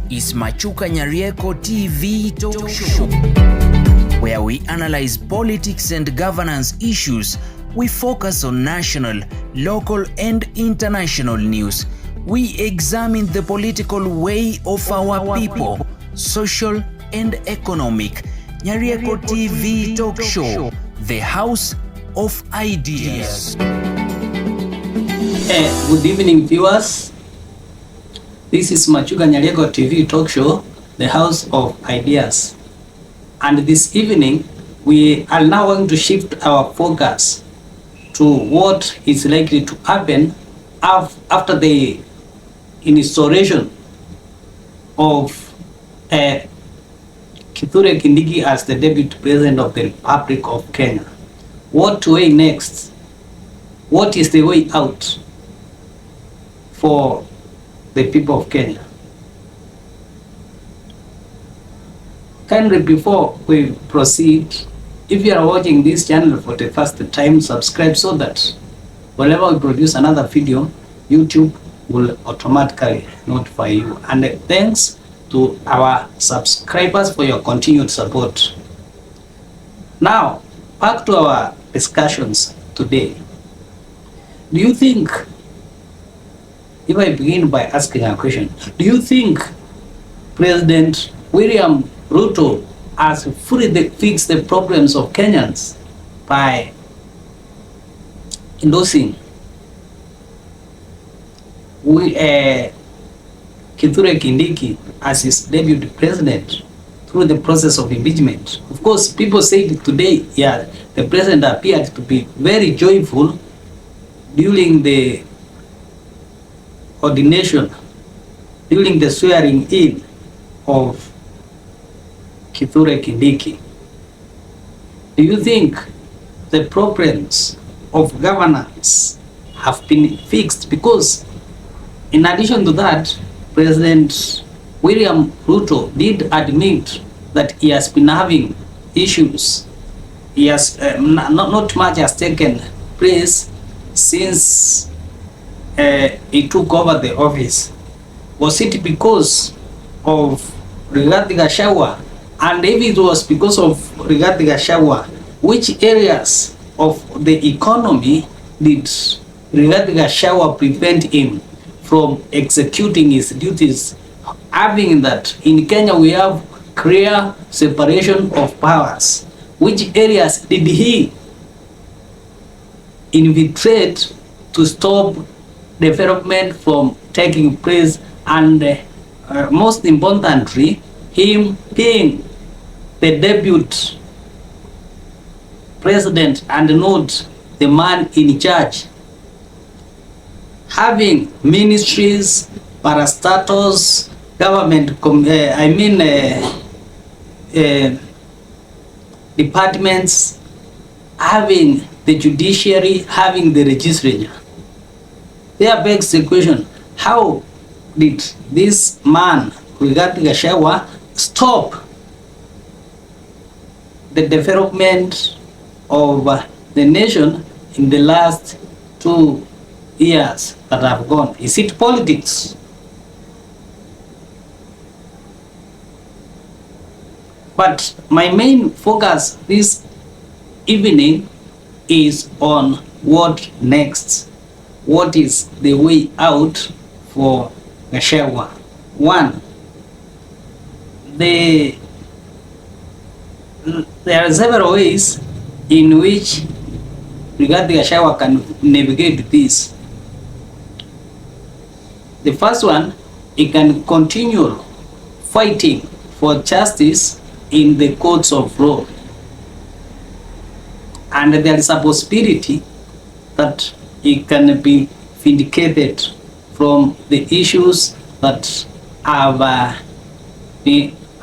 is Machuka Nyarieko TV Talk Show, where we analyze politics and governance issues. We focus on national, local, and international news. We examine the political way of our people, social and economic. Nyarieko TV Talk Show, the house of ideas. Good evening, viewers. This is Machuka Nyarieko TV Talk Show, the house of ideas. And this evening, we are now going to shift our focus to what is likely to happen after the instauration of Kithure Kindiki as the deputy president of the Republic of Kenya. What way next? What is the way out for the people of Kenya? Kindly, before we proceed, if you are watching this channel for the first time, subscribe so that whenever we produce another video, YouTube will automatically notify you. And thanks to our subscribers for your continued support. Now, back to our discussions today. Do you think, if I begin by asking a question, do you think President William Ruto has fully fixed the problems of Kenyans by endorsing Kithure Kindiki as his deputy president through the process of impeachment? Of course, people said today, yeah, the president appeared to be very joyful during the ordination, during the swearing in of Kithure Kindiki. Do you think the problems of governance have been fixed? Because in addition to that, President William Ruto did admit that he has been having issues. He has not much has taken place since he took over the office. Was it because of Rigathi Gachagua? And if it was because of Rigathi Gachagua, which areas of the economy did Rigathi Gachagua prevent him from executing his duties? Having that in Kenya we have clear separation of powers. Which areas did he infiltrate to stop development from taking place? And most importantly, him being the deputy president and not the man in charge, having ministries, parastatals, government, departments, having the judiciary, having the legislature. There begs the question, how did this man, Rigathi Gachagua, stop the development of the nation in the last 2 years that have gone? Is it politics? But my main focus this evening is on what next. What is the way out for Gachagua? One, there are several ways in which Rigathi Gachagua can navigate this. The first one, he can continue fighting for justice in the courts of law. And there is a possibility that he can be vindicated from the issues that have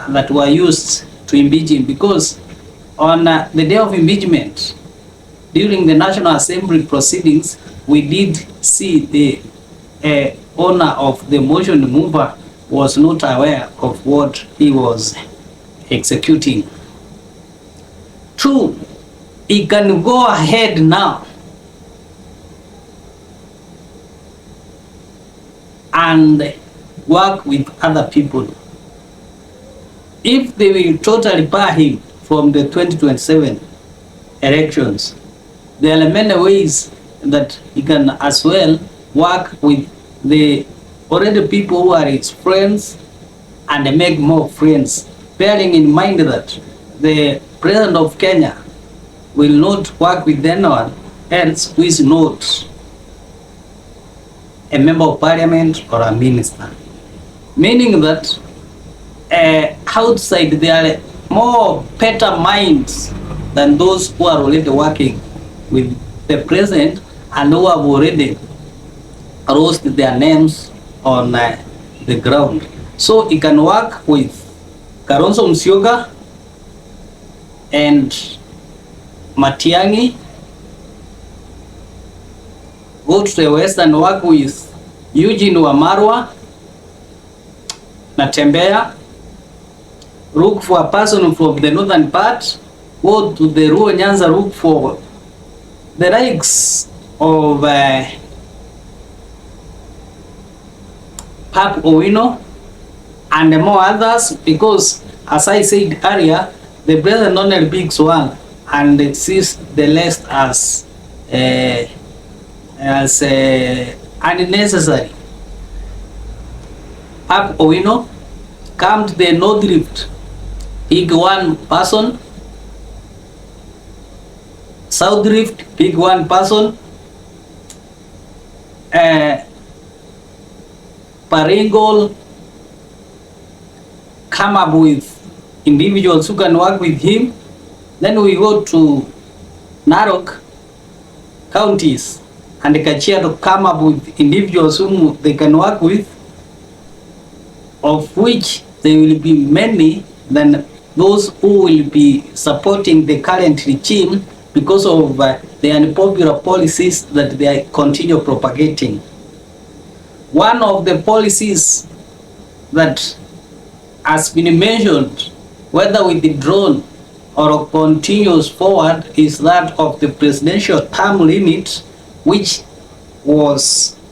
that were used to impeach him, because on the day of impeachment, during the National Assembly proceedings, we did see the owner of the motion mover was not aware of what he was executing. Two, he can go ahead now and work with other people if they will totally bar him from the 2027 elections, there are many ways that he can as well work with the already people who are his friends and make more friends, bearing in mind that the president of Kenya will not work with anyone else who is not a member of parliament or a minister. Meaning that outside there are more better minds than those who are already working with the president and who have already roasted their names on the ground. So he can work with Kalonzo Musyoka and Matiang'i, go to the west and work with Eugene Wamarwa, Natembea, look for a person from the northern part, go to the Ruo Nyanza, look for the likes of Pap Owino and more others, because as I said earlier, the president only picks one and sees the rest as unnecessary. Pap Owino, come to the North Rift, pick one person. South Rift, pick one person. Paringol, come up with individuals who can work with him. Then we go to Narok counties and Kajiado to come up with individuals whom they can work with, of which there will be many than those who will be supporting the current regime because of the unpopular policies that they continue propagating. One of the policies that has been mentioned, whether withdrawn or continues forward, is that of the presidential term limit, which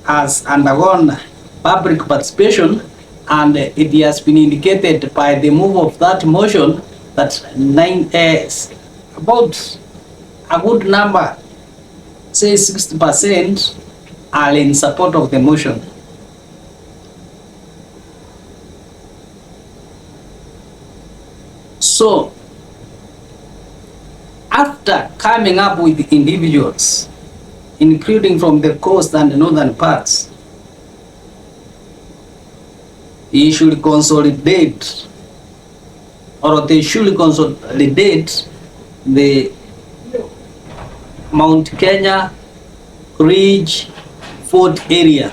has undergone public participation, and it has been indicated by the move of that motion that about a good number, say 60%, are in support of the motion. So, after coming up with individuals, including from the coast and the northern parts, he should consolidate, or they should consolidate the Mount Kenya Ridge Fort area.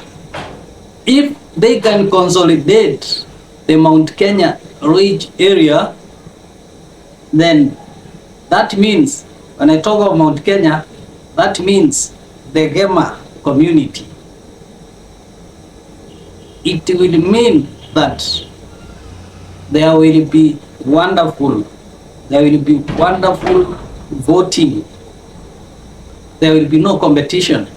If they can consolidate the Mount Kenya Ridge area, then that means, when I talk of Mount Kenya, that means the Gema community. It will mean that there will be wonderful voting. There will be no competition,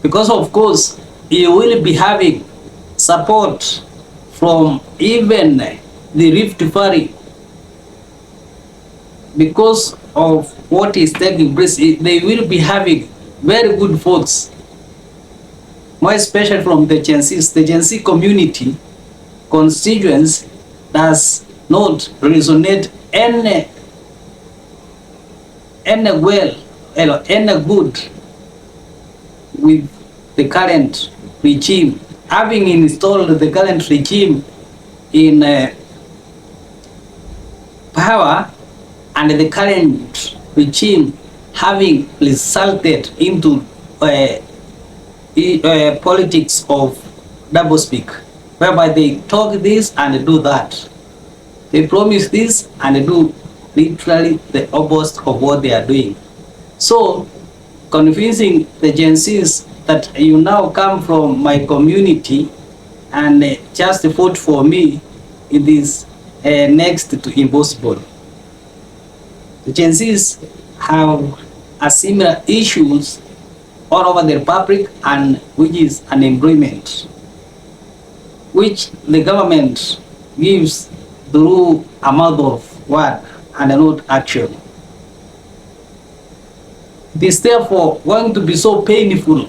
because of course he will be having support from even the Rift Valley. Because of what is taking place, they will be having very good votes, more especially from the Gen Z. The Gen Z community constituents does not resonate any good with the current regime. Having installed the current regime in power, and the current regime having resulted into politics of doublespeak, whereby they talk this and do that. They promise this and do literally the opposite of what they are doing. So, convincing the Gen Zs that you now come from my community and just vote for me, it is next to impossible. The Gen Zs have a similar issues all over the republic, and which is unemployment, which the government gives through a mouth of word and not action. It is therefore going to be so painful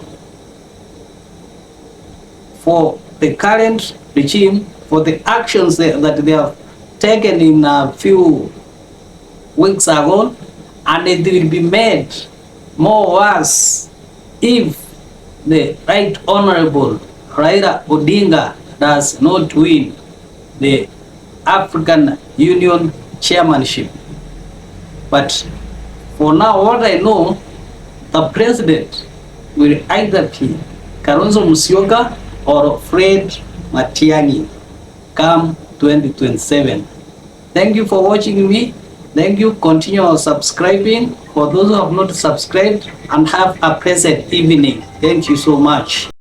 for the current regime, for the actions that they have taken in a few weeks ago, and it will be made more worse if the Right Honorable Raila Odinga does not win the African Union chairmanship. But for now, what I know, the president will either be Kalonzo Musyoka or Fred Matiang'i come 2027. Thank you for watching me. Thank you. Continue subscribing for those who have not subscribed, and have a pleasant evening. Thank you so much.